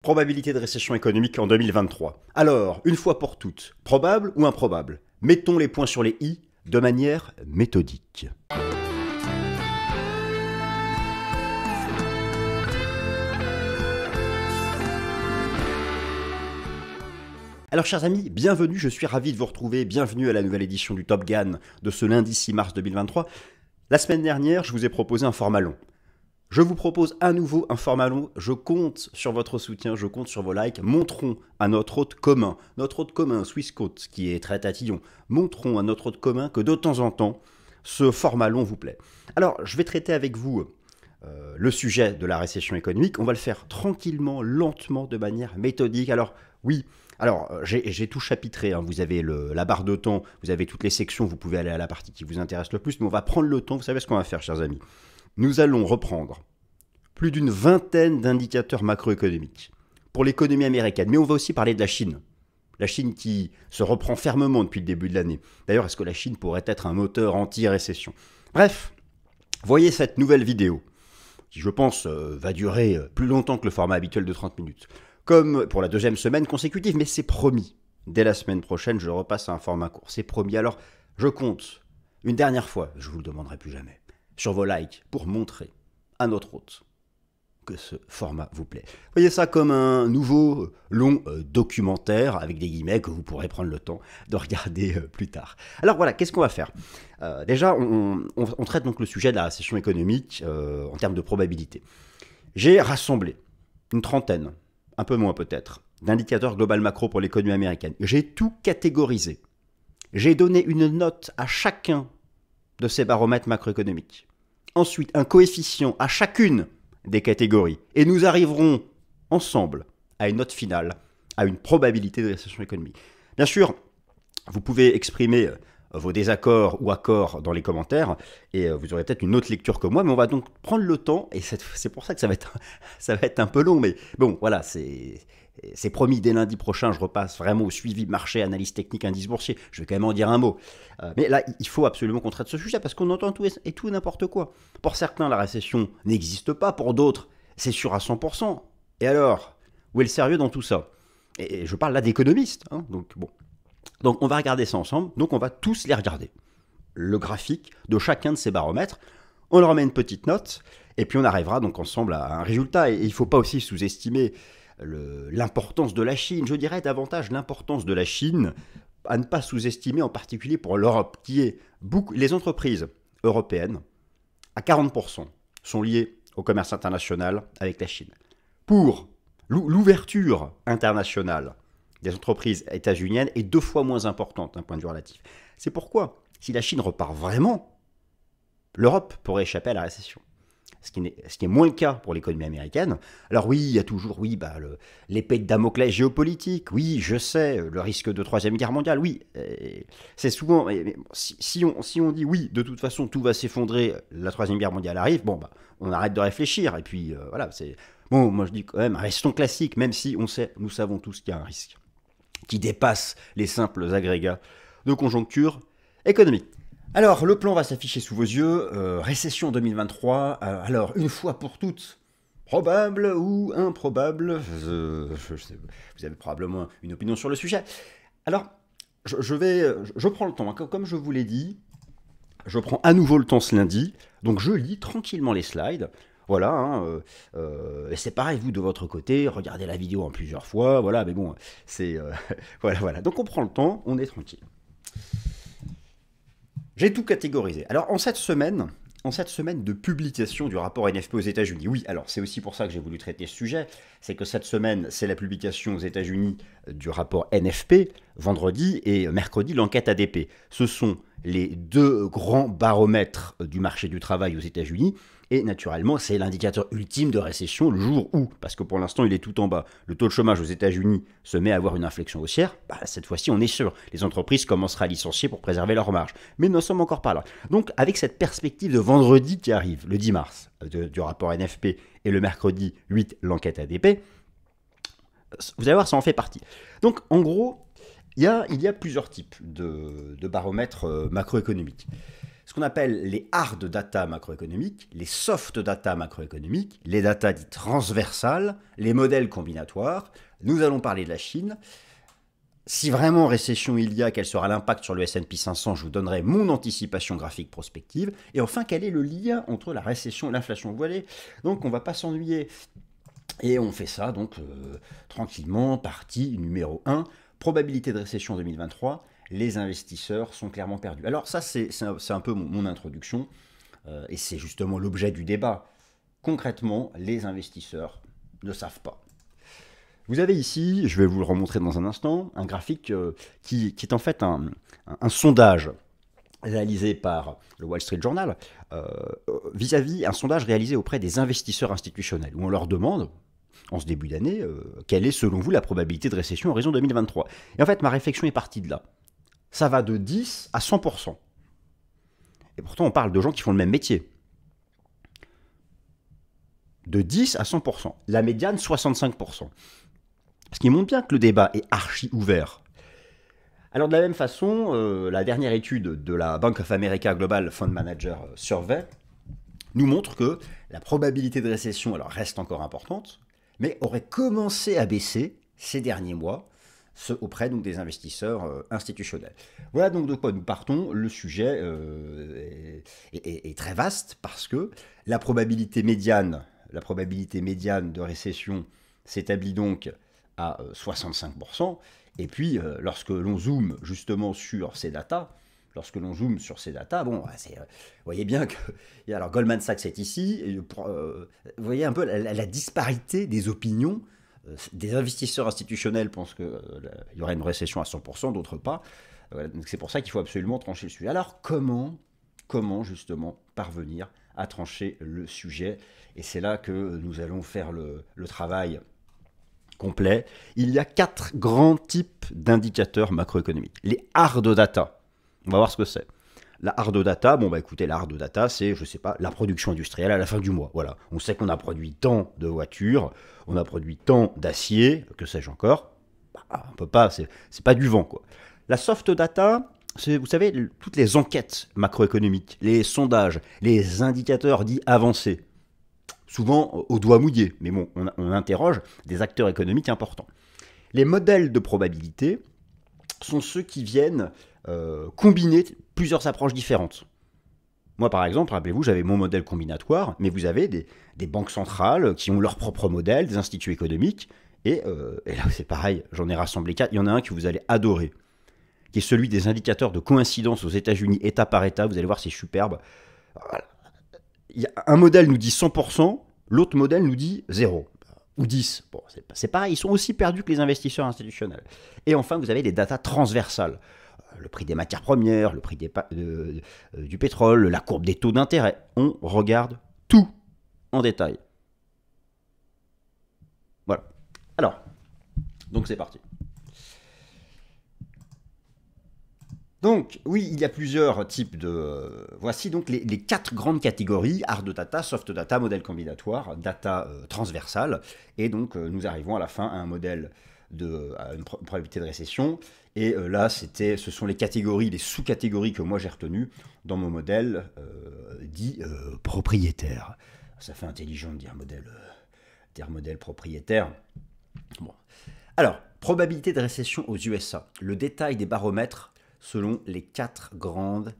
Probabilité de récession économique en 2023. Alors, une fois pour toutes, probable ou improbable? Mettons les points sur les i de manière méthodique. Alors chers amis, bienvenue, je suis ravi de vous retrouver, bienvenue à la nouvelle édition du Top Gun de ce lundi 6 mars 2023. La semaine dernière, je vous ai proposé un format long. Je vous propose à nouveau un format long, je compte sur votre soutien, je compte sur vos likes, montrons à notre hôte commun, Swissquote, qui est très tatillon, montrons à notre hôte commun que de temps en temps, ce format long vous plaît. Alors, je vais traiter avec vous le sujet de la récession économique, on va le faire tranquillement, lentement, de manière méthodique. Alors, oui, j'ai tout chapitré, hein. Vous avez la barre de temps, vous avez toutes les sections, vous pouvez aller à la partie qui vous intéresse le plus, mais on va prendre le temps, vous savez ce qu'on va faire, chers amis. Nous allons reprendre plus d'une vingtaine d'indicateurs macroéconomiques pour l'économie américaine. Mais on va aussi parler de la Chine. La Chine qui se reprend fermement depuis le début de l'année. D'ailleurs, est-ce que la Chine pourrait être un moteur anti-récession? Bref, voyez cette nouvelle vidéo, qui je pense va durer plus longtemps que le format habituel de 30 minutes. Comme pour la deuxième semaine consécutive, mais c'est promis. Dès la semaine prochaine, je repasse à un format court. C'est promis. Alors, je compte une dernière fois, je ne vous le demanderai plus jamais, sur vos likes pour montrer à notre hôte que ce format vous plaît. Voyez ça comme un nouveau long documentaire avec des guillemets que vous pourrez prendre le temps de regarder plus tard. Alors voilà, qu'est-ce qu'on va faire? Déjà, on traite donc le sujet de la récession économique en termes de probabilité. J'ai rassemblé une trentaine, un peu moins peut-être, d'indicateurs global macro pour l'économie américaine. J'ai tout catégorisé. J'ai donné une note à chacun de ces baromètres macroéconomiques. Ensuite, un coefficient à chacune des catégories. Et nous arriverons ensemble à une note finale, à une probabilité de récession économique. Bien sûr, vous pouvez exprimer vos désaccords ou accords dans les commentaires, et vous aurez peut-être une autre lecture que moi, mais on va donc prendre le temps, et c'est pour ça que ça va être un peu long, mais bon, voilà, c'est promis, dès lundi prochain, je repasse vraiment au suivi marché, analyse technique, indice boursier. Je vais quand même en dire un mot. Mais là, il faut absolument qu'on traite ce sujet parce qu'on entend tout et tout et n'importe quoi. Pour certains, la récession n'existe pas. Pour d'autres, c'est sûr à 100%. Et alors, où est le sérieux dans tout ça? Et je parle là d'économistes. Hein, donc, bon. Donc, on va regarder ça ensemble. Donc, on va tous les regarder. Le graphique de chacun de ces baromètres. On leur met une petite note. Et puis, on arrivera donc ensemble à un résultat. Et il ne faut pas aussi sous-estimer l'importance de la Chine, je dirais davantage l'importance de la Chine, à ne pas sous-estimer en particulier pour l'Europe, qui est les entreprises européennes, à 40%, sont liées au commerce international avec la Chine. Pour l'ouverture internationale des entreprises états-uniennes est 2 fois moins importante d'un point de vue relatif. C'est pourquoi, si la Chine repart vraiment, l'Europe pourrait échapper à la récession. Ce qui est moins le cas pour l'économie américaine. Alors oui, il y a toujours l'épée de Damoclès géopolitique, oui, je sais, le risque de troisième guerre mondiale, oui, c'est souvent, si on dit oui, de toute façon, tout va s'effondrer, la troisième guerre mondiale arrive, bon, on arrête de réfléchir, et puis voilà, c'est... Bon, moi je dis quand même, restons classiques, même si nous savons tous qu'il y a un risque qui dépasse les simples agrégats de conjoncture économique. Alors, le plan va s'afficher sous vos yeux, récession 2023, alors une fois pour toutes, probable ou improbable, vous avez probablement une opinion sur le sujet. Alors, je prends le temps, hein, comme je vous l'ai dit, je prends à nouveau le temps ce lundi, donc je lis tranquillement les slides. Voilà, hein, et c'est pareil, vous de votre côté, regardez la vidéo en plusieurs fois, voilà, mais bon, c'est... voilà, donc on prend le temps, on est tranquille. J'ai tout catégorisé. Alors, en cette semaine de publication du rapport NFP aux États-Unis, oui, alors c'est aussi pour ça que j'ai voulu traiter ce sujet, c'est que cette semaine, c'est la publication aux États-Unis du rapport NFP, vendredi, et mercredi, l'enquête ADP. Ce sont les 2 grands baromètres du marché du travail aux États-Unis, et naturellement, c'est l'indicateur ultime de récession le jour où, parce que pour l'instant, il est tout en bas, le taux de chômage aux États-Unis se met à avoir une inflexion haussière, cette fois-ci, on est sûr, les entreprises commenceront à licencier pour préserver leur marge. Mais nous ne sommes encore pas là. Donc, avec cette perspective de vendredi qui arrive, le 10 mars, du rapport NFP, et le mercredi 8, l'enquête ADP, vous allez voir, ça en fait partie. Donc, en gros, il y a plusieurs types de baromètres macroéconomiques. ce qu'on appelle les hard data macroéconomiques, les soft data macroéconomiques, les data dites transversales, les modèles combinatoires. Nous allons parler de la Chine. Si vraiment récession il y a, quel sera l'impact sur le S&P 500, je vous donnerai mon anticipation graphique prospective. Et enfin, quel est le lien entre la récession et l'inflation? Vous voyez, donc on ne va pas s'ennuyer. Et on fait ça donc tranquillement, partie numéro 1, probabilité de récession 2023, les investisseurs sont clairement perdus. Alors ça c'est un peu mon introduction, et c'est justement l'objet du débat. Concrètement, les investisseurs ne savent pas. Vous avez ici, je vais vous le remontrer dans un instant, un graphique qui est en fait un sondage réalisé par le Wall Street Journal, vis-à-vis un sondage réalisé auprès des investisseurs institutionnels, où on leur demande, en ce début d'année, quelle est selon vous la probabilité de récession à horizon 2023. Et en fait, ma réflexion est partie de là. Ça va de 10 à 100%. Et pourtant, on parle de gens qui font le même métier. De 10 à 100%. La médiane, 65%. Ce qui montre bien que le débat est archi ouvert. Alors de la même façon, la dernière étude de la Bank of America Global Fund Manager Survey nous montre que la probabilité de récession alors, reste encore importante, mais aurait commencé à baisser ces derniers mois auprès donc, des investisseurs institutionnels. Voilà donc de quoi nous partons. Le sujet est très vaste parce que la probabilité médiane de récession s'établit donc à 65%. Et puis, lorsque l'on zoome justement sur ces datas, bon, vous voyez bien que... Alors, Goldman Sachs est ici. Et vous voyez un peu la disparité des opinions. Des investisseurs institutionnels pensent qu'il y aurait une récession à 100%, d'autres pas. Donc c'est pour ça qu'il faut absolument trancher le sujet. Alors, comment justement parvenir à trancher le sujet? Et c'est là que nous allons faire le travail complet. Il y a 4 grands types d'indicateurs macroéconomiques. Les hard data, on va voir ce que c'est. La hard data, bon bah écoutez, la hard data, c'est, je sais pas, la production industrielle à la fin du mois. Voilà, on sait qu'on a produit tant de voitures, on a produit tant d'acier, que sais-je encore. Bah, on peut pas, c'est pas du vent quoi. La soft data, c'est, vous savez, toutes les enquêtes macroéconomiques, les sondages, les indicateurs dits avancés. Souvent au doigt mouillé, mais bon, on interroge des acteurs économiques importants. Les modèles de probabilité sont ceux qui viennent combiner plusieurs approches différentes. Moi, par exemple, rappelez-vous, j'avais mon modèle combinatoire, mais vous avez des banques centrales qui ont leur propre modèle, des instituts économiques, et là, c'est pareil, j'en ai rassemblé 4. Il y en a un que vous allez adorer, qui est celui des indicateurs de coïncidence aux États-Unis, État par État. Vous allez voir, c'est superbe. Voilà. Un modèle nous dit 100%, l'autre modèle nous dit 0 ou 10. Bon, c'est pareil, ils sont aussi perdus que les investisseurs institutionnels. Et enfin, vous avez des datas transversales. Le prix des matières premières, le prix du pétrole, la courbe des taux d'intérêt. On regarde tout en détail. Voilà. Alors, donc c'est parti. Donc, oui, il y a plusieurs types de... Voici donc les 4 grandes catégories, hard data, soft data, modèle combinatoire, data transversale. Et donc, nous arrivons à la fin à un modèle à une probabilité de récession. Et là, ce sont les catégories, les sous-catégories que moi j'ai retenues dans mon modèle dit propriétaire. Ça fait intelligent de dire modèle propriétaire. Bon. Alors, probabilité de récession aux USA. Le détail des baromètres selon les 4 grandes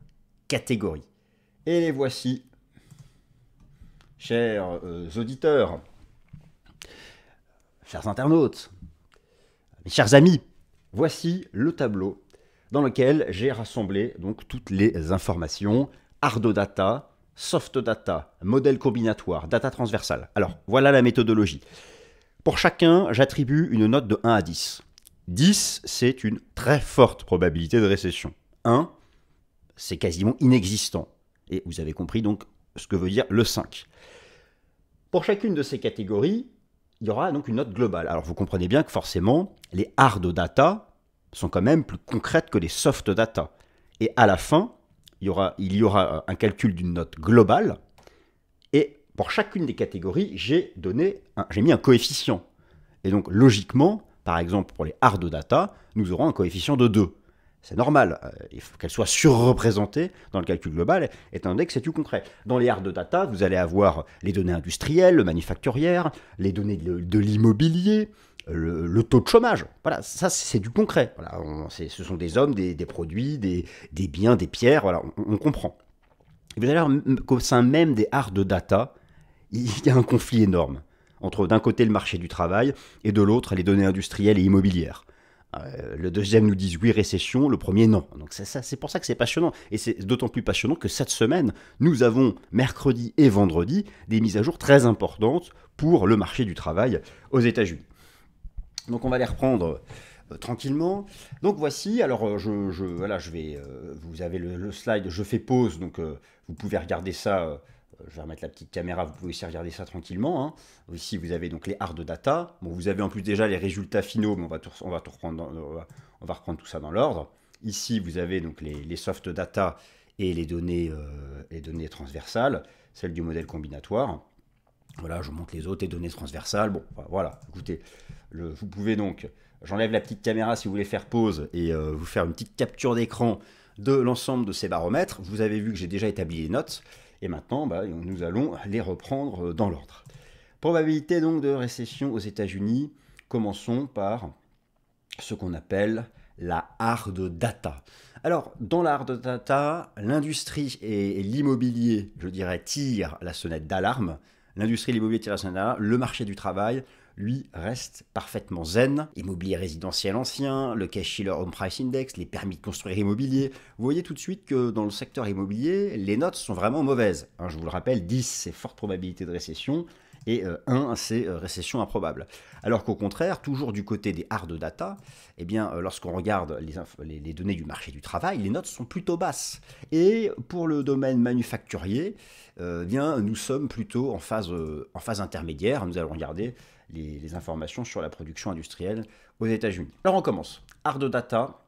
catégories. Et les voici, chers auditeurs, chers internautes, mes chers amis, voici le tableau dans lequel j'ai rassemblé donc toutes les informations, hard data, soft data, modèle combinatoire, data transversale. Alors, voilà la méthodologie. Pour chacun, j'attribue une note de 1 à 10. 10, c'est une très forte probabilité de récession. 1, c'est quasiment inexistant. Et vous avez compris donc ce que veut dire le 5. Pour chacune de ces catégories, il y aura donc une note globale. Alors vous comprenez bien que forcément, les hard data sont quand même plus concrètes que les soft data. Et à la fin, il y aura un calcul d'une note globale. Et pour chacune des catégories, j'ai mis un coefficient. Et donc logiquement, par exemple, pour les hard data, nous aurons un coefficient de 2. C'est normal, il faut qu'elle soit surreprésentée dans le calcul global, étant donné que c'est du concret. Dans les hard data, vous allez avoir les données industrielles, manufacturières, les données de l'immobilier, le taux de chômage. Voilà, ça c'est du concret. Voilà, ce sont des hommes, des produits, des biens, des pierres, voilà, on comprend. Et vous allez voir qu'au sein même des hard data, il y a un conflit énorme entre d'un côté le marché du travail et de l'autre les données industrielles et immobilières. Le deuxième nous dit oui, récession, le premier non. Donc c'est pour ça que c'est passionnant. Et c'est d'autant plus passionnant que cette semaine, nous avons mercredi et vendredi des mises à jour très importantes pour le marché du travail aux États-Unis. Donc on va les reprendre tranquillement. Donc voici, alors voilà, vous avez le slide, je fais pause, donc vous pouvez regarder ça. Je vais remettre la petite caméra, vous pouvez aussi regarder ça tranquillement. Hein. Ici, vous avez donc les hard data. Bon, vous avez en plus déjà les résultats finaux, mais on va reprendre tout ça dans l'ordre. Ici, vous avez donc les soft data et les données transversales, celles du modèle combinatoire. Voilà, je vous montre les autres, les données transversales. Bon, voilà, écoutez, vous pouvez donc, j'enlève la petite caméra si vous voulez faire pause et vous faire une petite capture d'écran de l'ensemble de ces baromètres. Vous avez vu que j'ai déjà établi les notes. Et maintenant, nous allons les reprendre dans l'ordre. Probabilité donc de récession aux États-Unis. Commençons par ce qu'on appelle la hard data. Alors, dans la hard data, l'industrie et l'immobilier, je dirais, tirent la sonnette d'alarme. L'industrie et l'immobilier tirent la sonnette d'alarme. Le marché du travail, lui, reste parfaitement zen. Immobilier résidentiel ancien, le Case-Shiller Home Price Index, les permis de construire immobilier. Vous voyez tout de suite que dans le secteur immobilier, les notes sont vraiment mauvaises. Je vous le rappelle, 10, c'est forte probabilité de récession, et 1, c'est récession improbable. Alors qu'au contraire, toujours du côté des hard data, eh bien, lorsqu'on regarde les données du marché du travail, les notes sont plutôt basses. Et pour le domaine manufacturier, nous sommes plutôt en phase intermédiaire. Nous allons regarder les informations sur la production industrielle aux États-Unis. Alors on commence. Hard data,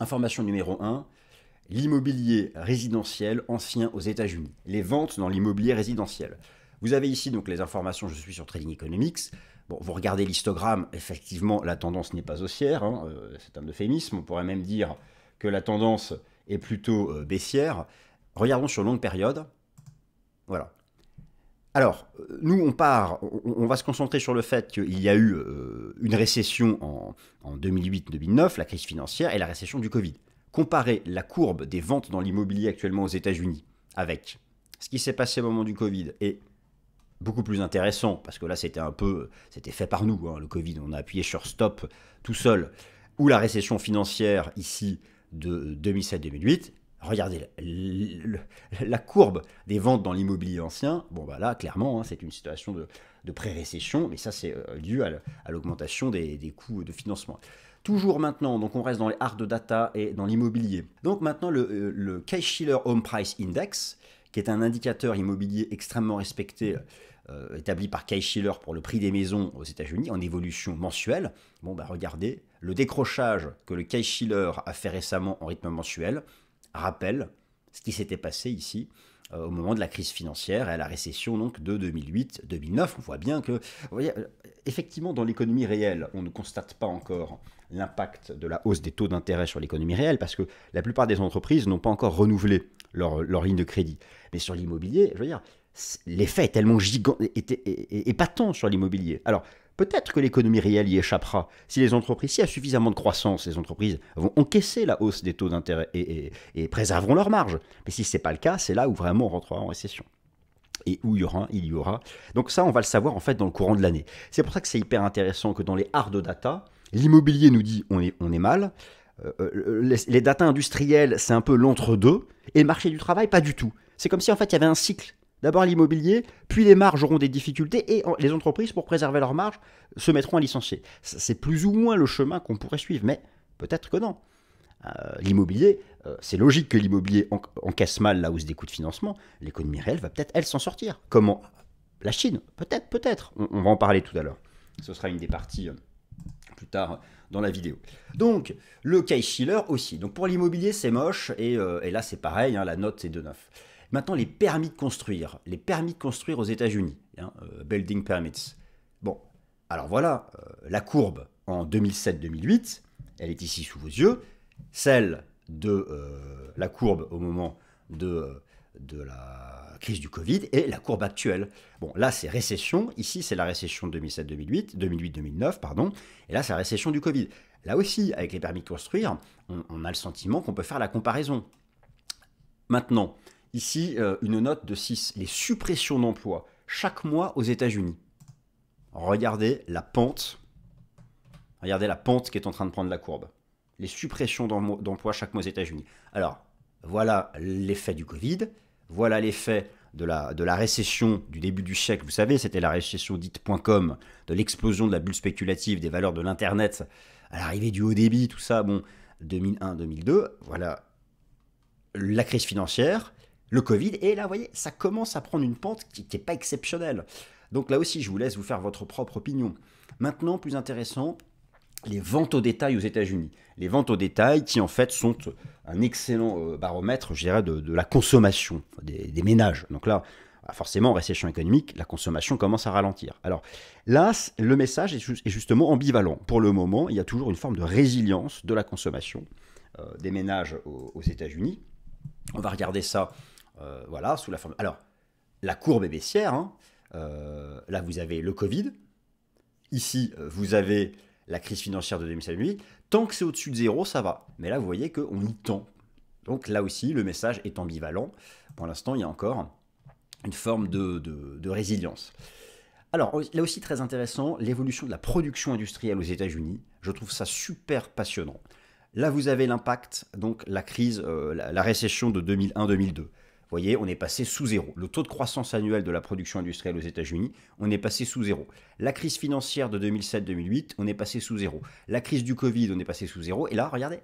information numéro 1, l'immobilier résidentiel ancien aux États-Unis. Les ventes dans l'immobilier résidentiel. Vous avez ici donc les informations, je suis sur Trading Economics. Bon, vous regardez l'histogramme, effectivement la tendance n'est pas haussière, hein, c'est un euphémisme, on pourrait même dire que la tendance est plutôt baissière. Regardons sur longue période. Voilà. Alors, nous, on va se concentrer sur le fait qu'il y a eu une récession en 2008-2009, la crise financière, et la récession du Covid. Comparez la courbe des ventes dans l'immobilier actuellement aux États-Unis avec ce qui s'est passé au moment du Covid est beaucoup plus intéressant, parce que là, c'était fait par nous, hein, le Covid, on a appuyé sur stop tout seul, ou la récession financière ici de 2007-2008. Regardez la courbe des ventes dans l'immobilier ancien. Bon, là, clairement, hein, c'est une situation de pré-récession, mais ça, c'est dû à l'augmentation des coûts de financement. Toujours maintenant, donc on reste dans les hard data et dans l'immobilier. Donc maintenant, le Case-Shiller Home Price Index, qui est un indicateur immobilier extrêmement respecté, établi par Case-Shiller pour le prix des maisons aux États-Unis, en évolution mensuelle. Bon, regardez, le décrochage que le Case-Shiller a fait récemment en rythme mensuel rappelle ce qui s'était passé ici au moment de la crise financière et à la récession donc de 2008-2009. On voit bien que, vous voyez, effectivement, dans l'économie réelle, on ne constate pas encore l'impact de la hausse des taux d'intérêt sur l'économie réelle parce que la plupart des entreprises n'ont pas encore renouvelé leur ligne de crédit. Mais sur l'immobilier, je veux dire, l'effet est tellement épatant sur l'immobilier. Alors, peut-être que l'économie réelle y échappera. Si il y a suffisamment de croissance, les entreprises vont encaisser la hausse des taux d'intérêt et préserveront leur marge. Mais si ce n'est pas le cas, c'est là où vraiment on rentrera en récession. Et où il y aura. Donc ça, on va le savoir en fait dans le courant de l'année. C'est pour ça que c'est hyper intéressant que dans les hard data, l'immobilier nous dit on est mal. Les data industrielles, c'est un peu l'entre-deux. Et le marché du travail, pas du tout. C'est comme si en fait il y avait un cycle. D'abord l'immobilier, puis les marges auront des difficultés et les entreprises, pour préserver leurs marges, se mettront à licencier. C'est plus ou moins le chemin qu'on pourrait suivre, mais peut-être que non. L'immobilier, c'est logique que l'immobilier encaisse mal la hausse des coûts de financement. L'économie réelle va peut-être, elle, s'en sortir. Comment? La Chine, peut-être. On va en parler tout à l'heure. Ce sera une des parties plus tard dans la vidéo. Donc, le Case-Shiller aussi. Donc pour l'immobilier, c'est moche, et là c'est pareil, hein, la note c'est 2,9. Maintenant, les permis de construire. Les permis de construire aux États-Unis. Hein, building permits. Bon, alors voilà, la courbe en 2007-2008, elle est ici sous vos yeux. celle de la courbe au moment de la crise du Covid et la courbe actuelle. Bon, là, c'est récession. Ici, c'est la récession de 2007-2008, 2008-2009, pardon. Et là, c'est la récession du Covid. Là aussi, avec les permis de construire, on a le sentiment qu'on peut faire la comparaison. Maintenant, ici, une note de 6. Les suppressions d'emplois chaque mois aux États-Unis. Regardez la pente. Regardez la pente qui est en train de prendre la courbe. Les suppressions d'emplois chaque mois aux États-Unis. Alors, voilà l'effet du Covid. Voilà l'effet de la récession du début du siècle. Vous savez, c'était la récession dite .com, de l'explosion de la bulle spéculative, des valeurs de l'Internet, à l'arrivée du haut débit, tout ça, bon, 2001-2002. Voilà la crise financière, le Covid. Et là, vous voyez, ça commence à prendre une pente qui n'est pas exceptionnelle. Donc là aussi, je vous laisse vous faire votre propre opinion. Maintenant, plus intéressant, les ventes au détail aux États-Unis. Les ventes au détail qui, en fait, sont un excellent baromètre, je dirais, de la consommation des ménages. Donc là, forcément, en récession économique, la consommation commence à ralentir. Alors là, le message est justement ambivalent. Pour le moment, il y a toujours une forme de résilience de la consommation des ménages aux États-Unis. On va regarder ça, voilà, sous la forme... Alors, la courbe est baissière. Hein. Là, vous avez le Covid. Ici, vous avez la crise financière de 2007-2008. Tant que c'est au-dessus de zéro, ça va. Mais là, vous voyez qu'on y tend. Donc là aussi, le message est ambivalent. Pour l'instant, il y a encore une forme de résilience. Alors, là aussi, très intéressant, l'évolution de la production industrielle aux États-Unis. Je trouve ça super passionnant. Là, vous avez l'impact, donc la crise, la récession de 2001-2002. Vous voyez, on est passé sous zéro. Le taux de croissance annuel de la production industrielle aux États-Unis, on est passé sous zéro. La crise financière de 2007-2008, on est passé sous zéro. La crise du Covid, on est passé sous zéro. Et là, regardez,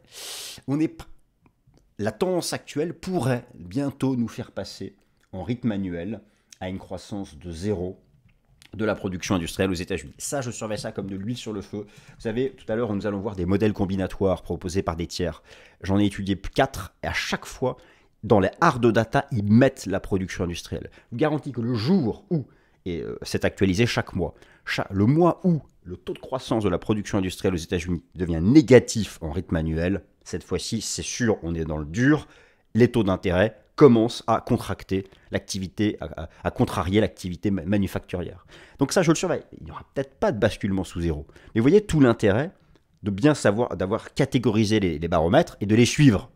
la tendance actuelle pourrait bientôt nous faire passer en rythme annuel à une croissance de zéro de la production industrielle aux États-Unis. Ça, je surveille ça comme de l'huile sur le feu. Vous savez, tout à l'heure, nous allons voir des modèles combinatoires proposés par des tiers. J'en ai étudié 4 et à chaque fois, dans les hard data, ils mettent la production industrielle. Je vous garantis que le jour où, et c'est actualisé chaque mois, le mois où le taux de croissance de la production industrielle aux États-Unis devient négatif en rythme annuel, cette fois-ci, c'est sûr, on est dans le dur, les taux d'intérêt commencent à contracter l'activité, à contrarier l'activité manufacturière. Donc ça, je le surveille. Il n'y aura peut-être pas de basculement sous zéro. Mais vous voyez tout l'intérêt de bien savoir, d'avoir catégorisé les baromètres et de les suivre.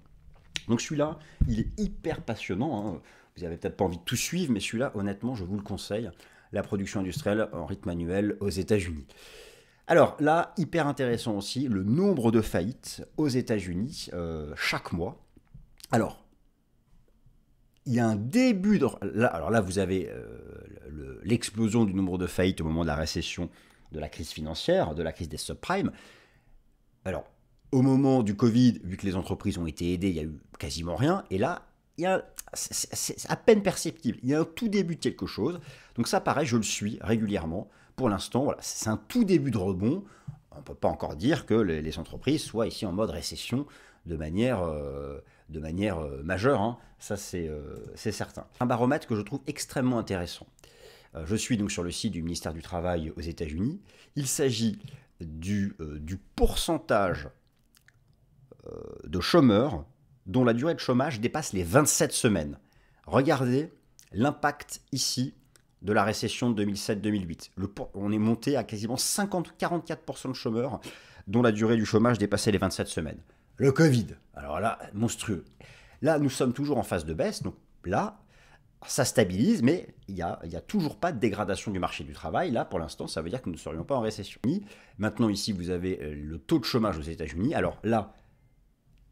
Donc celui-là, il est hyper passionnant. Hein. Vous n'avez peut-être pas envie de tout suivre, mais celui-là, honnêtement, je vous le conseille. La production industrielle en rythme annuel aux États-Unis. Alors là, hyper intéressant aussi, le nombre de faillites aux États-Unis chaque mois. Alors, il y a un début de... Alors là, vous avez l'explosion du nombre de faillites au moment de la récession, de la crise financière, de la crise des subprimes. Alors, au moment du Covid, vu que les entreprises ont été aidées, il n'y a eu quasiment rien. Et là, c'est à peine perceptible. Il y a un tout début de quelque chose. Donc ça, pareil, je le suis régulièrement. Pour l'instant, voilà, c'est un tout début de rebond. On ne peut pas encore dire que les entreprises soient ici en mode récession de manière majeure. Hein. Ça, c'est certain. Un baromètre que je trouve extrêmement intéressant. Je suis donc sur le site du ministère du Travail aux États-Unis. Il s'agit du pourcentage de chômeurs dont la durée de chômage dépasse les 27 semaines. Regardez l'impact ici de la récession de 2007-2008. On est monté à quasiment 44% de chômeurs dont la durée du chômage dépassait les 27 semaines. Le Covid, alors là, monstrueux. Là, nous sommes toujours en phase de baisse, donc là, ça stabilise, mais il n'y a toujours pas de dégradation du marché du travail. Là, pour l'instant, ça veut dire que nous ne serions pas en récession. Maintenant, ici, vous avez le taux de chômage aux États-Unis. Alors là,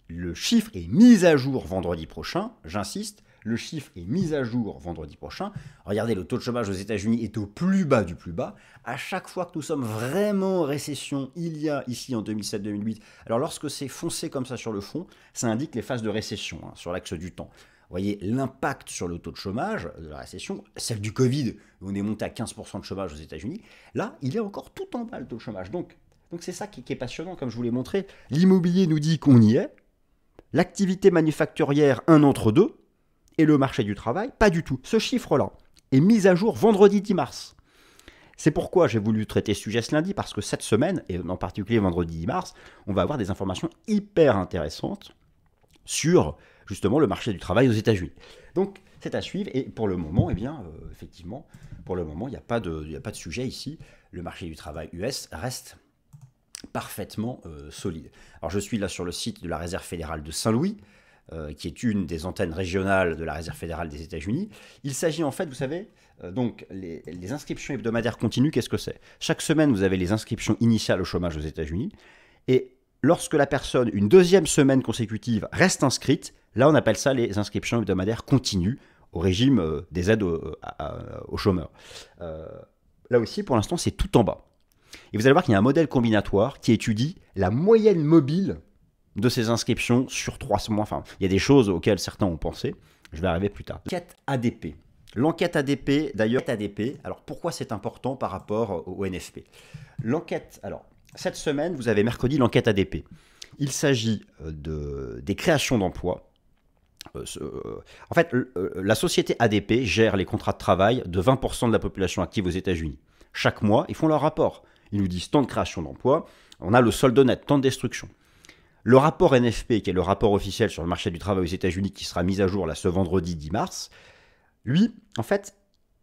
le chiffre est mis à jour vendredi prochain, j'insiste, le chiffre est mis à jour vendredi prochain. Regardez, le taux de chômage aux États-Unis est au plus bas du plus bas. À chaque fois que nous sommes vraiment en récession, il y a ici en 2007-2008. Alors lorsque c'est foncé comme ça sur le fond, ça indique les phases de récession sur l'axe du temps. Vous voyez l'impact sur le taux de chômage de la récession, celle du Covid, où on est monté à 15% de chômage aux États-Unis. Là, il est encore tout en bas le taux de chômage. Donc c'est ça qui est passionnant, comme je vous l'ai montré. L'immobilier nous dit qu'on y est. L'activité manufacturière, un entre deux. Et le marché du travail, pas du tout. Ce chiffre-là est mis à jour vendredi 10 mars. C'est pourquoi j'ai voulu traiter ce sujet ce lundi, parce que cette semaine, et en particulier vendredi 10 mars, on va avoir des informations hyper intéressantes sur justement le marché du travail aux États-Unis. Donc c'est à suivre, et pour le moment, eh bien, effectivement, pour le moment, il n'y a pas de sujet ici. Le marché du travail US reste parfaitement solide. Alors je suis là sur le site de la Réserve fédérale de Saint-Louis, qui est une des antennes régionales de la Réserve fédérale des États-Unis. Il s'agit en fait, vous savez, donc les inscriptions hebdomadaires continues, qu'est-ce que c'est? Chaque semaine, vous avez les inscriptions initiales au chômage aux États-Unis, et lorsque la personne, une deuxième semaine consécutive, reste inscrite, là on appelle ça les inscriptions hebdomadaires continues au régime des aides aux chômeurs. Là aussi, pour l'instant, c'est tout en bas. Et vous allez voir qu'il y a un modèle combinatoire qui étudie la moyenne mobile de ces inscriptions sur 3 mois. Enfin, il y a des choses auxquelles certains ont pensé. Je vais arriver plus tard. L'enquête ADP. L'enquête ADP, d'ailleurs, ADP, alors pourquoi c'est important par rapport au NFP? L'enquête, alors, cette semaine, vous avez mercredi l'enquête ADP. Il s'agit des créations d'emplois. En fait, la société ADP gère les contrats de travail de 20% de la population active aux États-Unis. Chaque mois, ils font leur rapport. Ils nous disent tant de création d'emplois, on a le solde net, tant de destruction. Le rapport NFP, qui est le rapport officiel sur le marché du travail aux États-Unis, qui sera mis à jour là, ce vendredi 10 mars, lui, en fait,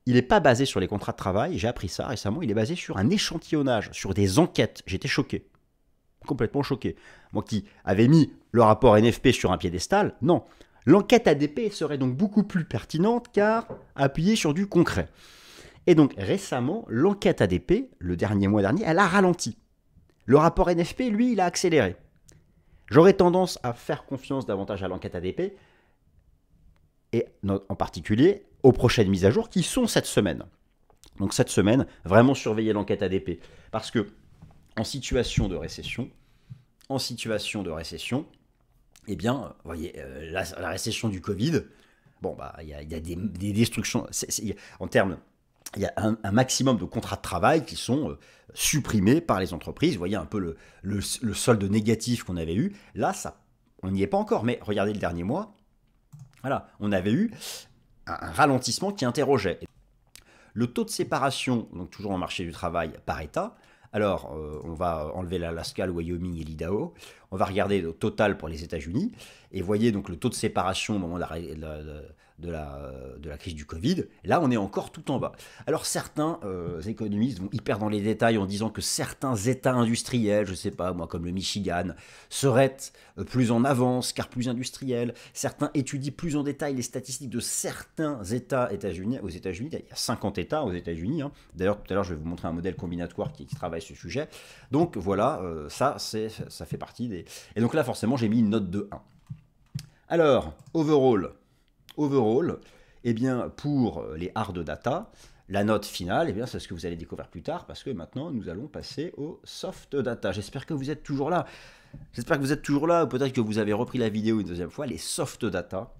il n'est pas basé sur les contrats de travail, j'ai appris ça récemment, il est basé sur un échantillonnage, sur des enquêtes. J'étais choqué, complètement choqué. Moi qui avais mis le rapport NFP sur un piédestal, non. L'enquête ADP serait donc beaucoup plus pertinente car appuyée sur du concret. Et donc récemment, l'enquête ADP, le mois dernier, elle a ralenti. Le rapport NFP, lui, il a accéléré. J'aurais tendance à faire confiance davantage à l'enquête ADP, et en particulier aux prochaines mises à jour qui sont cette semaine. Donc cette semaine, vraiment surveiller l'enquête ADP. Parce que en situation de récession, eh bien, vous voyez, la récession du Covid, bon, bah, il y a des destructions. En termes, il y a un maximum de contrats de travail qui sont supprimés par les entreprises. Vous voyez un peu le solde négatif qu'on avait eu. Là, on n'y est pas encore, mais regardez le dernier mois. Voilà, on avait eu un ralentissement qui interrogeait. Le taux de séparation, donc toujours en marché du travail, par État. Alors, on va enlever l'Alaska, le Wyoming et l'Idaho. On va regarder le total pour les États-Unis. Et voyez donc le taux de séparation au moment de la crise du Covid. Là, on est encore tout en bas. Alors, certains économistes vont hyper dans les détails en disant que certains États industriels, je ne sais pas moi, comme le Michigan, seraient plus en avance car plus industriels. Certains étudient plus en détail les statistiques de certains États aux États-Unis. Il y a 50 États aux États-Unis. Hein. D'ailleurs, tout à l'heure, je vais vous montrer un modèle combinatoire qui travaille ce sujet. Donc voilà, ça fait partie des... Et donc là, forcément, j'ai mis une note de 1. Alors, overall, eh bien, pour les hard data, la note finale, eh bien, c'est ce que vous allez découvrir plus tard, parce que maintenant, nous allons passer au soft data. J'espère que vous êtes toujours là. Ou peut-être que vous avez repris la vidéo une deuxième fois. Les soft data,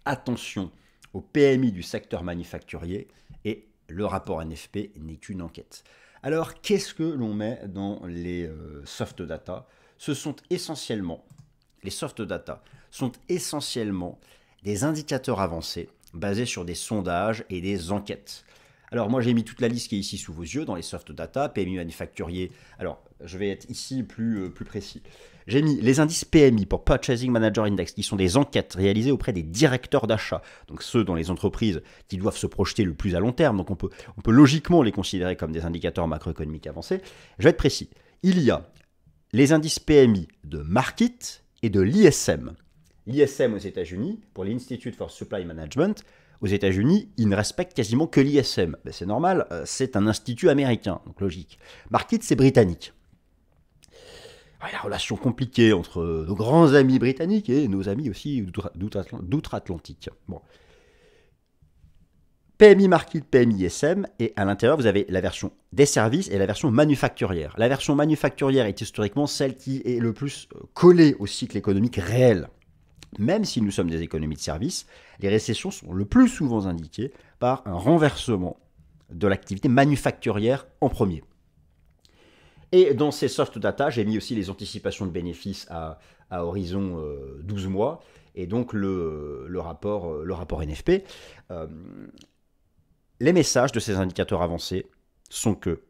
attention au PMI du secteur manufacturier, et le rapport NFP n'est qu'une enquête. Alors, qu'est-ce que l'on met dans les soft data? Les soft data sont essentiellement des indicateurs avancés basés sur des sondages et des enquêtes. Alors moi j'ai mis toute la liste qui est ici sous vos yeux dans les soft data, PMI manufacturier. Alors je vais être ici plus précis. J'ai mis les indices PMI pour Purchasing Manager Index, qui sont des enquêtes réalisées auprès des directeurs d'achat, donc ceux dans les entreprises qui doivent se projeter le plus à long terme, donc on peut logiquement les considérer comme des indicateurs macroéconomiques avancés. Je vais être précis. Il y a les indices PMI de Markit et de l'ISM. L'ISM aux États-Unis, pour l'Institute for Supply Management, aux États-Unis, ils ne respectent quasiment que l'ISM. Ben, c'est normal, c'est un institut américain, donc logique. Markit, c'est britannique. La relation compliquée entre nos grands amis britanniques et nos amis aussi d'outre-Atlantique. Bon. PMI Markit, PMI ISM, et à l'intérieur, vous avez la version des services et la version manufacturière. La version manufacturière est historiquement celle qui est le plus collée au cycle économique réel. Même si nous sommes des économies de services, les récessions sont le plus souvent indiquées par un renversement de l'activité manufacturière en premier. Et dans ces soft data, j'ai mis aussi les anticipations de bénéfices à horizon 12 mois, et donc le rapport NFP. Les messages de ces indicateurs avancés sont que,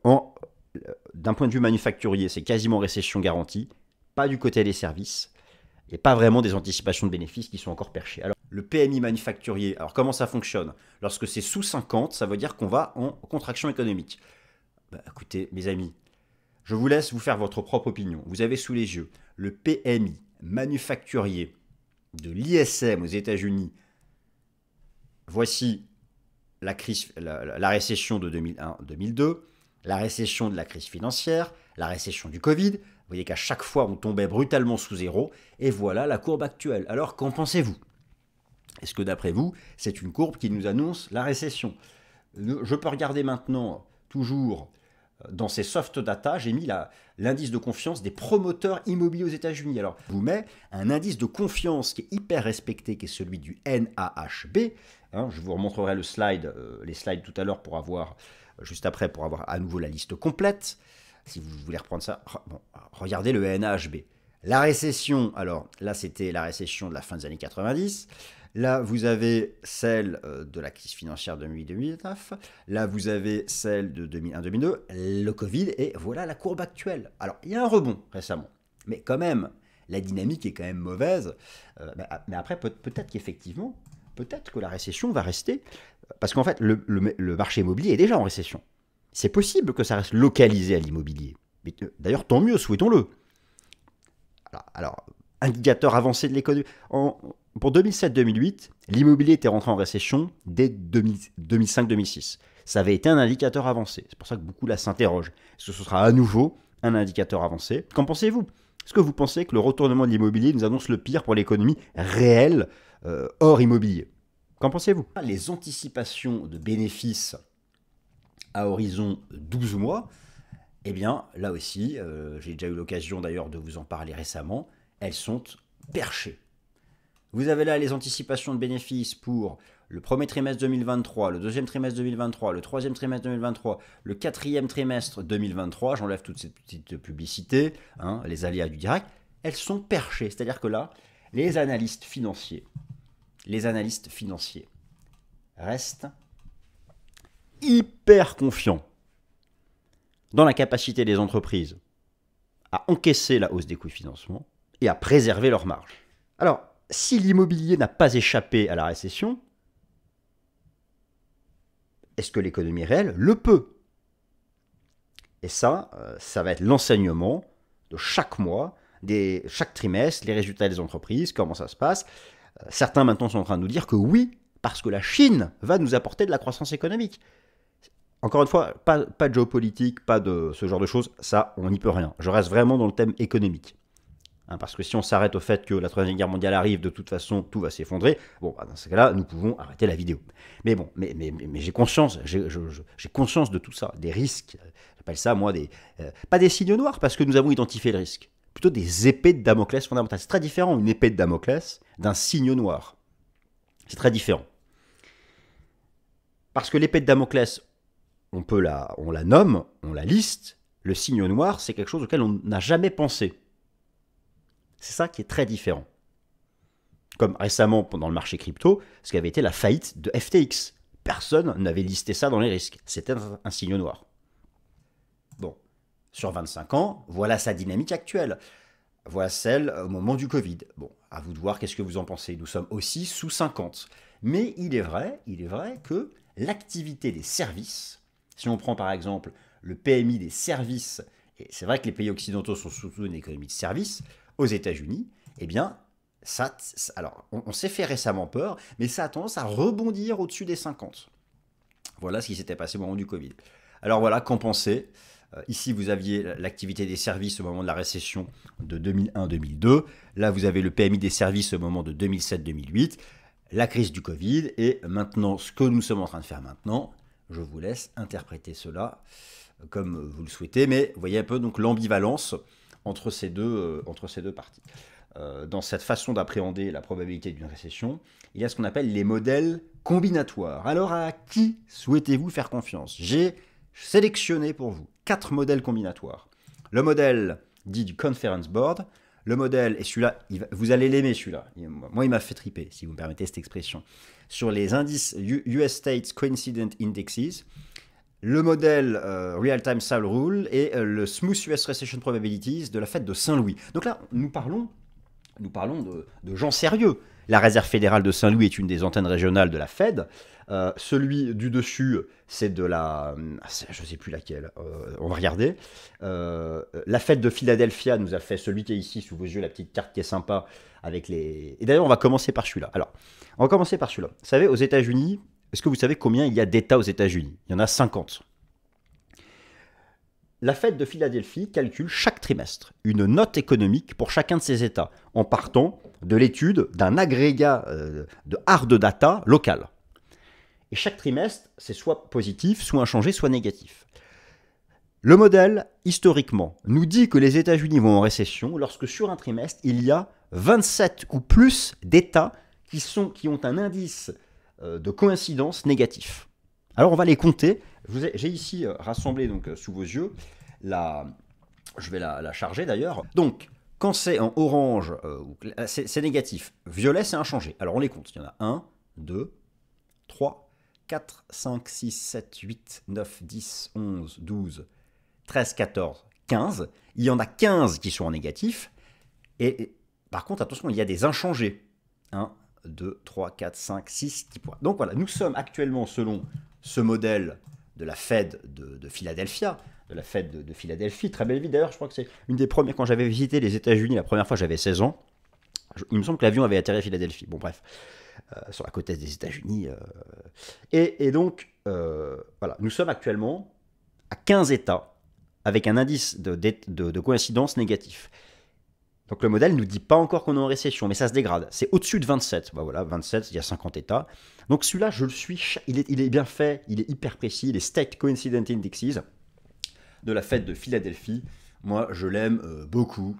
d'un point de vue manufacturier, c'est quasiment récession garantie, pas du côté des services, et pas vraiment des anticipations de bénéfices qui sont encore perchées. Alors, le PMI manufacturier, alors comment ça fonctionne? Lorsque c'est sous 50, ça veut dire qu'on va en contraction économique. Bah, écoutez, mes amis, je vous laisse vous faire votre propre opinion. Vous avez sous les yeux le PMI manufacturier de l'ISM aux États-Unis. Voici la récession de 2001-2002, la récession de la crise financière, la récession du Covid. Vous voyez qu'à chaque fois, on tombait brutalement sous zéro. Et voilà la courbe actuelle. Alors, qu'en pensez-vous? Est-ce que d'après vous, c'est une courbe qui nous annonce la récession? Je peux regarder maintenant, toujours dans ces soft data, j'ai mis l'indice de confiance des promoteurs immobiliers aux États-Unis. Alors, je vous mets un indice de confiance qui est hyper respecté, qui est celui du NAHB. Je vous remontrerai les slides tout à l'heure pour avoir, juste après, pour avoir à nouveau la liste complète. Si vous voulez reprendre ça, bon, regardez le NAHB. La récession, alors là, c'était la récession de la fin des années 90. Là, vous avez celle de la crise financière 2008-2009. Là, vous avez celle de 2001-2002, le Covid, et voilà la courbe actuelle. Alors, il y a un rebond récemment, mais quand même, la dynamique est quand même mauvaise. Mais après, peut-être qu'effectivement, peut-être que la récession va rester, parce qu'en fait, le marché immobilier est déjà en récession. C'est possible que ça reste localisé à l'immobilier. D'ailleurs, tant mieux, souhaitons-le. Alors, indicateur avancé de l'économie. Pour 2007-2008, l'immobilier était rentré en récession dès 2005-2006. Ça avait été un indicateur avancé. C'est pour ça que beaucoup là s'interrogent. Est-ce que ce sera à nouveau un indicateur avancé? Qu'en pensez-vous? Est-ce que vous pensez que le retournement de l'immobilier nous annonce le pire pour l'économie réelle hors immobilier? Qu'en pensez-vous? Les anticipations de bénéfices à horizon 12 mois, eh bien, là aussi, j'ai déjà eu l'occasion d'ailleurs de vous en parler récemment, elles sont perchées. Vous avez là les anticipations de bénéfices pour le premier trimestre 2023, le deuxième trimestre 2023, le troisième trimestre 2023, le quatrième trimestre 2023, j'enlève toutes ces petites publicités, les aléas du direct, elles sont perchées. C'est-à-dire que là, les analystes financiers restent hyper confiants dans la capacité des entreprises à encaisser la hausse des coûts de financement et à préserver leurs marges. Alors, si l'immobilier n'a pas échappé à la récession, est-ce que l'économie réelle le peut? Et ça va être l'enseignement de chaque mois, chaque trimestre, les résultats des entreprises, comment ça se passe. Certains maintenant sont en train de nous dire que oui, parce que la Chine va nous apporter de la croissance économique. Encore une fois, pas de géopolitique, pas de ce genre de choses, ça, on n'y peut rien. Je reste vraiment dans le thème économique. Parce que si on s'arrête au fait que la Troisième Guerre mondiale arrive, de toute façon, tout va s'effondrer, bon, dans ce cas-là, nous pouvons arrêter la vidéo. Mais bon, mais j'ai conscience, j'ai conscience de tout ça, des risques. J'appelle ça, moi, pas des signes noirs, parce que nous avons identifié le risque. Plutôt des épées de Damoclès fondamentales. C'est très différent, une épée de Damoclès, d'un signe noir. C'est très différent. Parce que l'épée de Damoclès, on la nomme, on la liste. Le signe noir, c'est quelque chose auquel on n'a jamais pensé. C'est ça qui est très différent. Comme récemment, pendant le marché crypto, ce qui avait été la faillite de FTX. Personne n'avait listé ça dans les risques. C'était un signe noir. Bon, sur 25 ans, voilà sa dynamique actuelle. Voilà celle au moment du Covid. Bon, à vous de voir qu'est-ce que vous en pensez. Nous sommes aussi sous 50. Mais il est vrai que l'activité des services, si on prend par exemple le PMI des services, et c'est vrai que les pays occidentaux sont surtout une économie de services, aux États-Unis, eh bien, alors, on s'est fait récemment peur, mais ça a tendance à rebondir au-dessus des 50. Voilà ce qui s'était passé au moment du Covid. Alors voilà, qu'en pensez? Ici, vous aviez l'activité des services au moment de la récession de 2001-2002. Là, vous avez le PMI des services au moment de 2007-2008, la crise du Covid, et maintenant, ce que nous sommes en train de faire maintenant, je vous laisse interpréter cela comme vous le souhaitez, mais vous voyez un peu donc l'ambivalence entre ces deux parties. Dans cette façon d'appréhender la probabilité d'une récession, il y a ce qu'on appelle les modèles combinatoires. Alors à qui souhaitez-vous faire confiance? J'ai sélectionné pour vous 4 modèles combinatoires. Le modèle dit du Conference Board, le modèle, et celui-là, vous allez l'aimer celui-là, moi il m'a fait triper, si vous me permettez cette expression, sur les indices US States Coincident Indexes. le modèle Real-Time Style Rule et le Smooth US Recession Probabilities de la Fed de Saint-Louis. Donc là, nous parlons de gens sérieux. La Réserve fédérale de Saint-Louis est une des antennes régionales de la Fed. Celui du dessus, c'est de la... je ne sais plus laquelle, on va regarder. La Fed de Philadelphia nous a fait celui qui est ici sous vos yeux, la petite carte qui est sympa avec les... Et d'ailleurs, on va commencer par celui-là. Alors, on va commencer par celui-là. Vous savez, aux États-Unis, est-ce que vous savez combien il y a d'États aux États-Unis? Il y en a 50. La Fed de Philadelphie calcule chaque trimestre une note économique pour chacun de ces États, en partant de l'étude d'un agrégat de hard data local. Et chaque trimestre, c'est soit positif, soit inchangé, soit négatif. Le modèle, historiquement, nous dit que les États-Unis vont en récession lorsque sur un trimestre, il y a 27 ou plus d'États qui ont un indice de coïncidence négatif. Alors on va les compter. J'ai ici rassemblé donc, sous vos yeux, je vais la charger d'ailleurs. Donc, quand c'est en orange, c'est négatif. Violet, c'est inchangé. Alors on les compte. Il y en a 1, 2, 3, 4, 5, 6, 7, 8, 9, 10, 11, 12, 13, 14, 15. Il y en a 15 qui sont en négatif. Et par contre, attention, il y a des inchangés. 1, 2, 3, 4, 5, 6, 10 points. Donc voilà, nous sommes actuellement selon ce modèle de la Fed de Philadelphia, de la Fed de Philadelphie. Très belle ville d'ailleurs, je crois que c'est une des premières, quand j'avais visité les États-Unis la première fois, j'avais 16 ans. Il me semble que l'avion avait atterri à Philadelphie. Bon bref. Sur la côte est des États-Unis. Et donc, voilà, nous sommes actuellement à 15 États avec un indice de coïncidence négatif. Donc le modèle ne nous dit pas encore qu'on est en récession, mais ça se dégrade. C'est au-dessus de 27. Ben voilà, 27, il y a 50 États. Donc celui-là, je le suis, il est bien fait, il est hyper précis, les State Coincident Indexes de la Fed de Philadelphie. Moi, je l'aime beaucoup,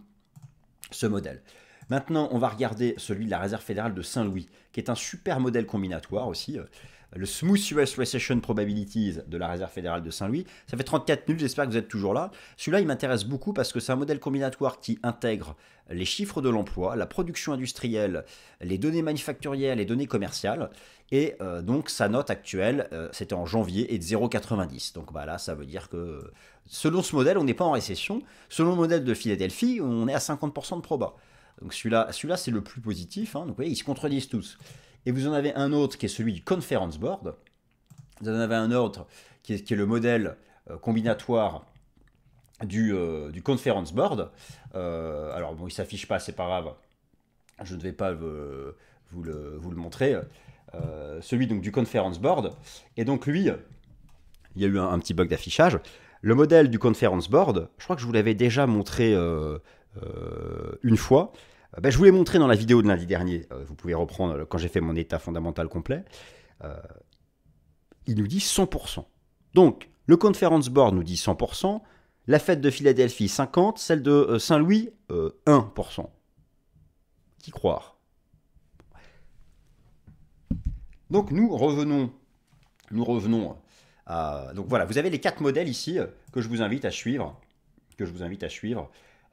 ce modèle. Maintenant, on va regarder celui de la Réserve fédérale de Saint-Louis, qui est un super modèle combinatoire aussi. Le Smooth US Recession Probabilities de la Réserve fédérale de Saint-Louis. Ça fait 34 minutes, j'espère que vous êtes toujours là. Celui-là, il m'intéresse beaucoup parce que c'est un modèle combinatoire qui intègre les chiffres de l'emploi, la production industrielle, les données manufacturières, les données commerciales. Et donc, sa note actuelle, c'était en janvier, est de 0,90. Donc bah, là, ça veut dire que selon ce modèle, on n'est pas en récession. Selon le modèle de Philadelphie, on est à 50% de proba. Donc celui-là, c'est le plus positif. Hein. Donc vous voyez, ils se contredisent tous. Et vous en avez un autre qui est celui du Conference Board. Vous en avez un autre qui est le modèle combinatoire du Conference Board. Alors bon, il ne s'affiche pas, c'est pas grave. Je ne vais pas vous le montrer. Celui donc, du Conference Board. Et donc lui, il y a eu un petit bug d'affichage. Le modèle du Conference Board, je crois que je vous l'avais déjà montré une fois. Ben, je vous l'ai montré dans la vidéo de lundi dernier. Vous pouvez reprendre quand j'ai fait mon état fondamental complet. Il nous dit 100%. Donc, le Conference Board nous dit 100%. La Fed de Philadelphie, 50%. Celle de Saint-Louis, 1%. Qui croire? Donc, nous revenons à... Donc voilà, vous avez les 4 modèles ici que je vous invite à suivre.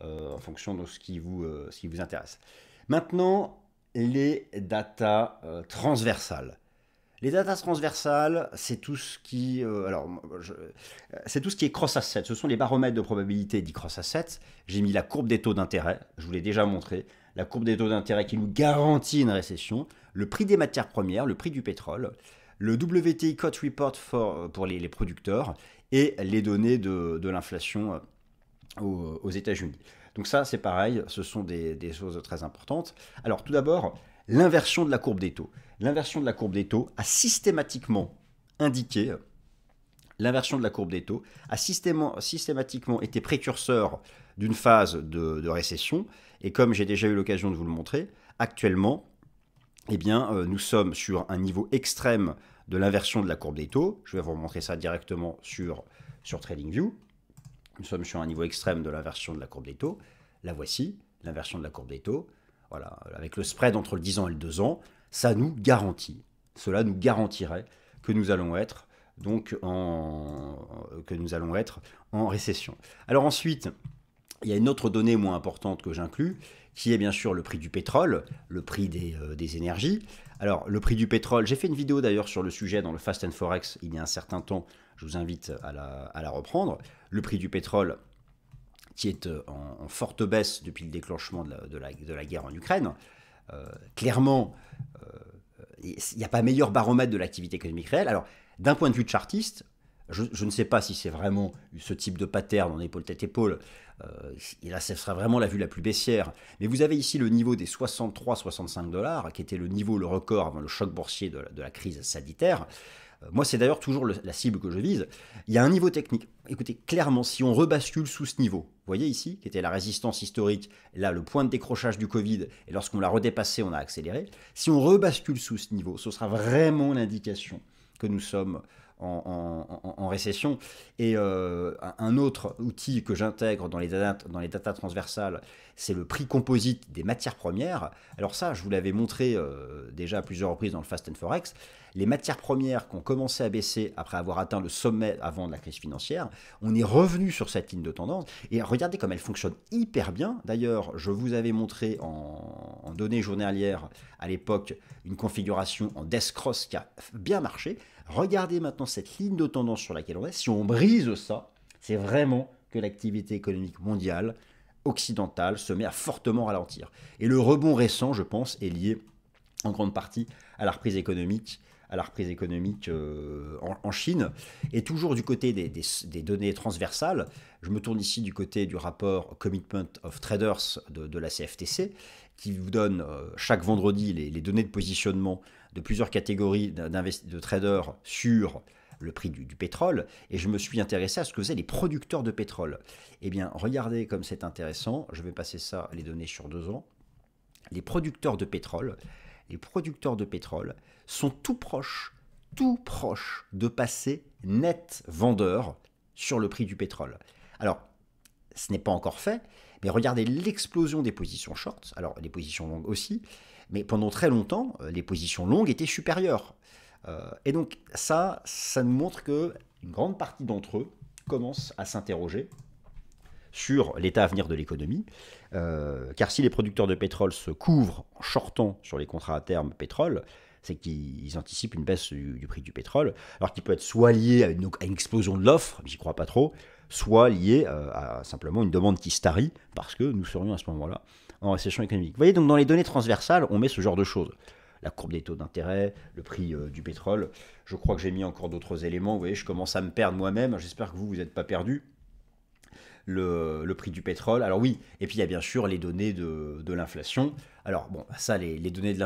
En fonction de ce qui vous intéresse. Maintenant, les datas transversales. Les datas transversales, c'est tout ce qui, c'est tout ce qui est cross-asset. Ce sont les baromètres de probabilité dits cross-asset. J'ai mis la courbe des taux d'intérêt, je vous l'ai déjà montré. La courbe des taux d'intérêt qui nous garantit une récession. Le prix des matières premières, le prix du pétrole. Le WTI Cut Report pour les producteurs. Et les données de l'inflation aux États-Unis. Donc ça, c'est pareil, ce sont des choses très importantes. Alors tout d'abord, l'inversion de la courbe des taux. L'inversion de la courbe des taux a systématiquement indiqué, l'inversion de la courbe des taux a systématiquement été précurseur d'une phase de récession. Et comme j'ai déjà eu l'occasion de vous le montrer, actuellement, eh bien, nous sommes sur un niveau extrême de l'inversion de la courbe des taux. Je vais vous montrer ça directement sur TradingView. Nous sommes sur un niveau extrême de l'inversion de la courbe des taux. La voici, l'inversion de la courbe des taux. Voilà, avec le spread entre le 10 ans et le 2 ans, ça nous garantit, cela nous garantirait que nous allons être donc en récession. Alors ensuite, il y a une autre donnée moins importante que j'inclus, qui est bien sûr le prix du pétrole, le prix des énergies. Alors le prix du pétrole, j'ai fait une vidéo d'ailleurs sur le sujet dans le Fast and Forex il y a un certain temps. je vous invite à la reprendre. Le prix du pétrole qui est en forte baisse depuis le déclenchement de la guerre en Ukraine. Clairement, il n'y a pas meilleur baromètre de l'activité économique réelle. Alors, d'un point de vue de chartiste, je ne sais pas si c'est vraiment ce type de pattern en épaule-tête-épaule. Et là, ce sera vraiment la vue la plus baissière. Mais vous avez ici le niveau des 63-65 $, qui était le niveau, le record avant le choc boursier de la crise sanitaire. Moi, c'est d'ailleurs toujours la cible que je vise. Il y a un niveau technique. Écoutez, clairement, si on rebascule sous ce niveau, vous voyez ici, qui était la résistance historique, là, le point de décrochage du Covid, et lorsqu'on l'a redépassé, on a accéléré. Si on rebascule sous ce niveau, ce sera vraiment l'indication que nous sommes en récession. Et un autre outil que j'intègre dans les data transversales, c'est le prix composite des matières premières. Alors ça, je vous l'avais montré déjà à plusieurs reprises dans le Fast and Forex. Les matières premières qui ont commencé à baisser après avoir atteint le sommet avant de la crise financière, on est revenu sur cette ligne de tendance. Et regardez comme elle fonctionne hyper bien. D'ailleurs, je vous avais montré en données journalières à l'époque une configuration en death cross qui a bien marché. Regardez maintenant cette ligne de tendance sur laquelle on est. Si on brise ça, c'est vraiment que l'activité économique mondiale, occidentale, se met à fortement ralentir. Et le rebond récent, je pense, est lié en grande partie à la reprise économique en Chine. Et toujours du côté des données transversales, je me tourne ici du côté du rapport Commitment of Traders de la CFTC, qui vous donne chaque vendredi les données de positionnement de plusieurs catégories de traders sur le prix du pétrole, et je me suis intéressé à ce que faisaient les producteurs de pétrole. Eh bien, regardez comme c'est intéressant, je vais passer ça, les données sur 2 ans. Les producteurs de pétrole sont tout proches de passer net vendeur sur le prix du pétrole. Alors, ce n'est pas encore fait, mais regardez l'explosion des positions short, alors les positions longues aussi, mais pendant très longtemps, les positions longues étaient supérieures. Et donc ça nous montre qu'une grande partie d'entre eux commencent à s'interroger sur l'état à venir de l'économie, car si les producteurs de pétrole se couvrent en shortant sur les contrats à terme pétrole, c'est qu'ils anticipent une baisse du prix du pétrole, alors qu'il peut être soit lié à une explosion de l'offre, j'y crois pas trop, soit lié à simplement une demande qui se tarit, parce que nous serions à ce moment-là en récession économique. Vous voyez, donc dans les données transversales, on met ce genre de choses. La courbe des taux d'intérêt, le prix du pétrole. Je crois que j'ai mis encore d'autres éléments. Vous voyez, je commence à me perdre moi-même. J'espère que vous n'êtes pas perdu. Le prix du pétrole. Alors oui, et puis il y a bien sûr les données de l'inflation. Alors bon, ça, les données de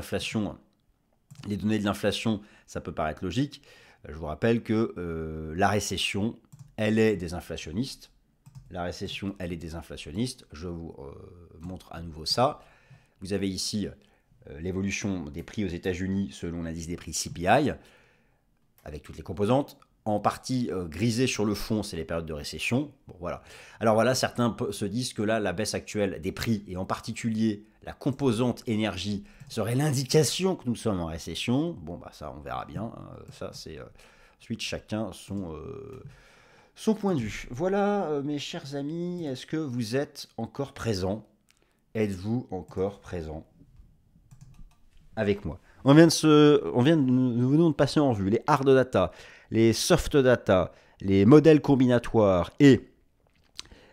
l'inflation, ça peut paraître logique. Je vous rappelle que la récession, elle est désinflationniste. Je vous montre à nouveau ça. Vous avez ici l'évolution des prix aux États-Unis selon l'indice des prix CPI, avec toutes les composantes. En partie grisé sur le fond, c'est les périodes de récession. Bon, voilà. Alors voilà, certains se disent que là, la baisse actuelle des prix, et en particulier la composante énergie, serait l'indication que nous sommes en récession. Bon, bah ça, on verra bien. Ça, c'est ensuite chacun son point de vue. Voilà, mes chers amis, est-ce que vous êtes encore présents? Êtes-vous encore présents avec moi? Nous venons de passer en revue les hard data, les soft data, les modèles combinatoires et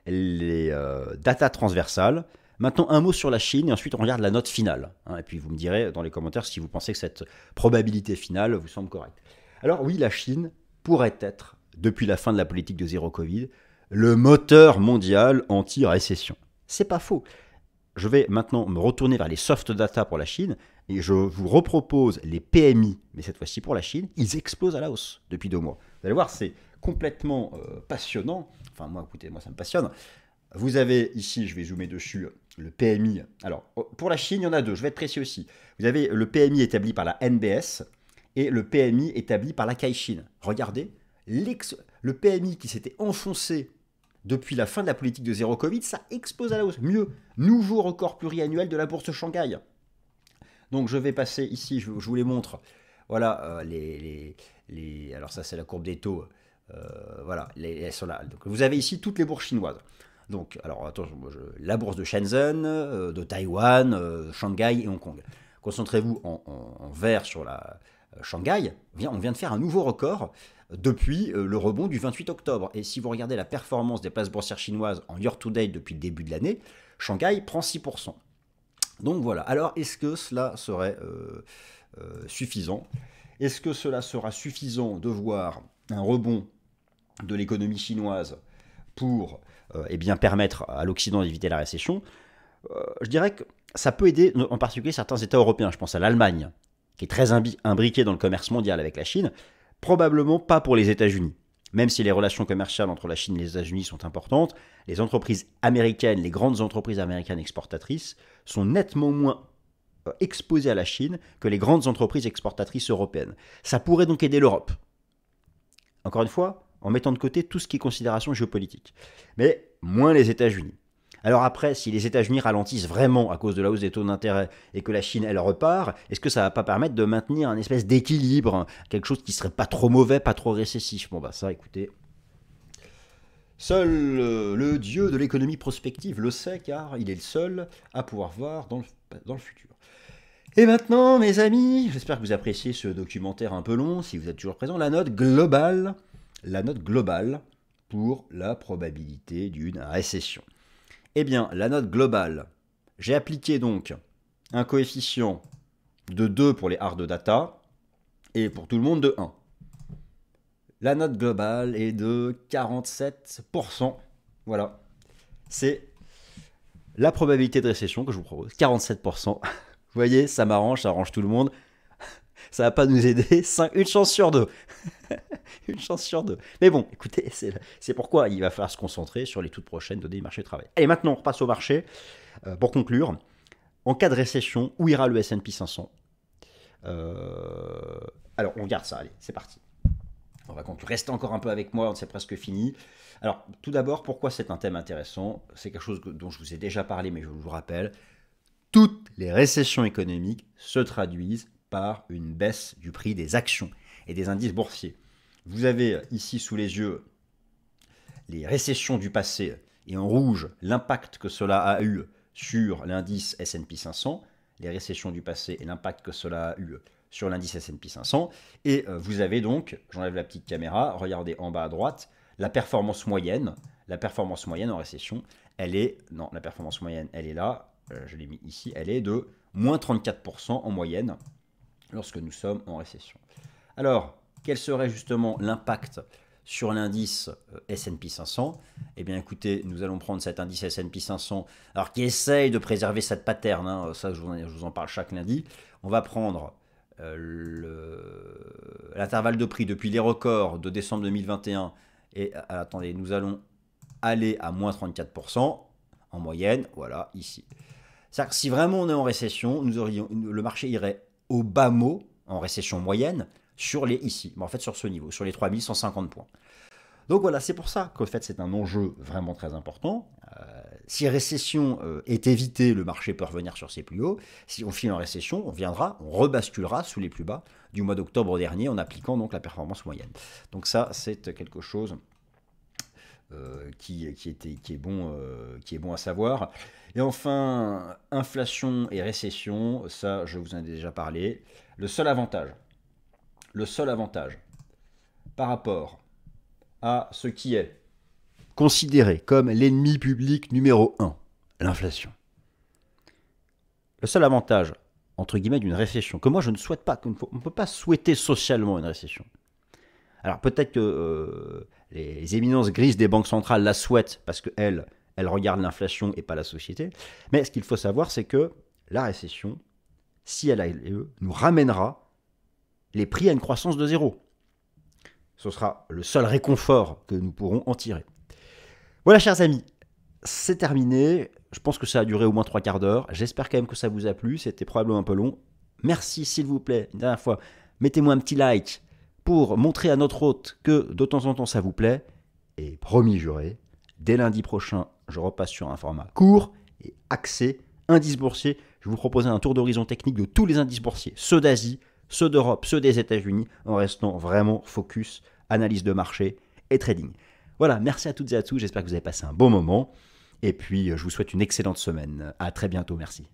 les data transversales. Maintenant, un mot sur la Chine et ensuite on regarde la note finale. Et puis vous me direz dans les commentaires si vous pensez que cette probabilité finale vous semble correcte. Alors oui, la Chine pourrait être, depuis la fin de la politique de zéro Covid, le moteur mondial anti-récession. C'est pas faux. Je vais maintenant me retourner vers les soft data pour la Chine et je vous repropose les PMI, mais cette fois-ci pour la Chine, ils explosent à la hausse depuis 2 mois. Vous allez voir, c'est complètement passionnant. Enfin, moi, écoutez, moi, ça me passionne. Vous avez ici, je vais zoomer dessus, le PMI. Alors, pour la Chine, il y en a 2, je vais être précis aussi. Vous avez le PMI établi par la NBS et le PMI établi par la Caixin. Regardez, le PMI qui s'était enfoncé depuis la fin de la politique de zéro Covid, ça explose à la hausse. Mieux, nouveau record pluriannuel de la bourse de Shanghai. Donc je vais passer ici, je vous les montre. Voilà, alors ça c'est la courbe des taux. Voilà, elles sont là. Donc, vous avez ici toutes les bourses chinoises. Donc, alors attention, la bourse de Shenzhen, de Taïwan, Shanghai et Hong Kong. Concentrez-vous en vert sur Shanghai, on vient de faire un nouveau record depuis le rebond du 28 octobre. Et si vous regardez la performance des places boursières chinoises en year-to-date depuis le début de l'année, Shanghai prend 6%. Donc voilà. Alors, est-ce que cela serait suffisant? Est-ce que cela sera suffisant de voir un rebond de l'économie chinoise pour permettre à l'Occident d'éviter la récession? Je dirais que ça peut aider en particulier certains États européens. Je pense à l'Allemagne, qui est très imbriquée dans le commerce mondial avec la Chine. Probablement pas pour les États-Unis. Même si les relations commerciales entre la Chine et les États-Unis sont importantes, les entreprises américaines, les grandes entreprises américaines exportatrices, sont nettement moins exposées à la Chine que les grandes entreprises exportatrices européennes. Ça pourrait donc aider l'Europe. Encore une fois, en mettant de côté tout ce qui est considération géopolitique. Mais moins les États-Unis. Alors après, si les États-Unis ralentissent vraiment à cause de la hausse des taux d'intérêt et que la Chine, elle repart, est-ce que ça va pas permettre de maintenir un espèce d'équilibre, quelque chose qui serait pas trop mauvais, pas trop récessif? Bon bah ça, écoutez, seul le dieu de l'économie prospective le sait, car il est le seul à pouvoir voir dans le futur. Et maintenant, mes amis, j'espère que vous appréciez ce documentaire un peu long, si vous êtes toujours présent, la note globale pour la probabilité d'une récession. Eh bien, la note globale, j'ai appliqué donc un coefficient de 2 pour les hard data et pour tout le monde de 1. La note globale est de 47%. Voilà. C'est la probabilité de récession que je vous propose. 47%. Vous voyez, ça m'arrange, ça arrange tout le monde. Ça va pas nous aider. Une chance sur deux. Une chance sur deux. Mais bon, écoutez, c'est pourquoi il va falloir se concentrer sur les toutes prochaines données du marché du travail. Allez, maintenant, on repasse au marché. Pour conclure, en cas de récession, où ira le S&P 500 ? Alors, on regarde ça. Allez, c'est parti. On va rester encore un peu avec moi, c'est presque fini. Alors, tout d'abord, pourquoi c'est un thème intéressant? C'est quelque chose dont je vous ai déjà parlé, mais je vous rappelle. Toutes les récessions économiques se traduisent par une baisse du prix des actions et des indices boursiers. Vous avez ici sous les yeux les récessions du passé et en rouge l'impact que cela a eu sur l'indice S&P 500, les récessions du passé et l'impact que cela a eu sur l'indice S&P 500. Et vous avez donc, j'enlève la petite caméra, regardez en bas à droite, la performance moyenne. La performance moyenne en récession, elle est là, je l'ai mis ici, elle est de moins 34% en moyenne lorsque nous sommes en récession. Alors, quel serait justement l'impact sur l'indice S&P 500? Eh bien écoutez, nous allons prendre cet indice S&P 500, alors qui essaye de préserver cette pattern, hein, ça je vous en parle chaque lundi. On va prendre l'intervalle de prix depuis les records de décembre 2021 et attendez, nous allons aller à moins 34% en moyenne, voilà, ici. C'est-à-dire que si vraiment on est en récession, le marché irait au bas mot, en récession moyenne, sur sur ce niveau, sur les 3150 points. Donc voilà, c'est pour ça qu'en fait c'est un enjeu vraiment très important. Si récession est évitée, le marché peut revenir sur ses plus hauts. Si on file en récession, on rebasculera sous les plus bas du mois d'octobre dernier en appliquant donc la performance moyenne. Donc ça, c'est quelque chose qui est bon à savoir. Et enfin, inflation et récession, ça je vous en ai déjà parlé. Le seul avantage par rapport à ce qui est considéré comme l'ennemi public numéro 1, l'inflation. Le seul avantage, entre guillemets, d'une récession, que moi je ne souhaite pas, on ne peut pas souhaiter socialement une récession. Alors peut-être que les éminences grises des banques centrales la souhaitent parce qu'elles regardent l'inflation et pas la société. Mais ce qu'il faut savoir, c'est que la récession, si elle a lieu, nous ramènera les prix à une croissance de zéro. Ce sera le seul réconfort que nous pourrons en tirer. Voilà, chers amis, c'est terminé. Je pense que ça a duré au moins 3 quarts d'heure. J'espère quand même que ça vous a plu. C'était probablement un peu long. Merci, s'il vous plaît, une dernière fois, mettez-moi un petit like pour montrer à notre hôte que de temps en temps ça vous plaît. Et promis juré, dès lundi prochain, je repasse sur un format court et axé, indice boursier. Je vais vous proposer un tour d'horizon technique de tous les indices boursiers, ceux d'Asie, ceux d'Europe, ceux des États-Unis, en restant vraiment focus, analyse de marché et trading. Voilà, merci à toutes et à tous, j'espère que vous avez passé un bon moment. Et puis, je vous souhaite une excellente semaine. À très bientôt, merci.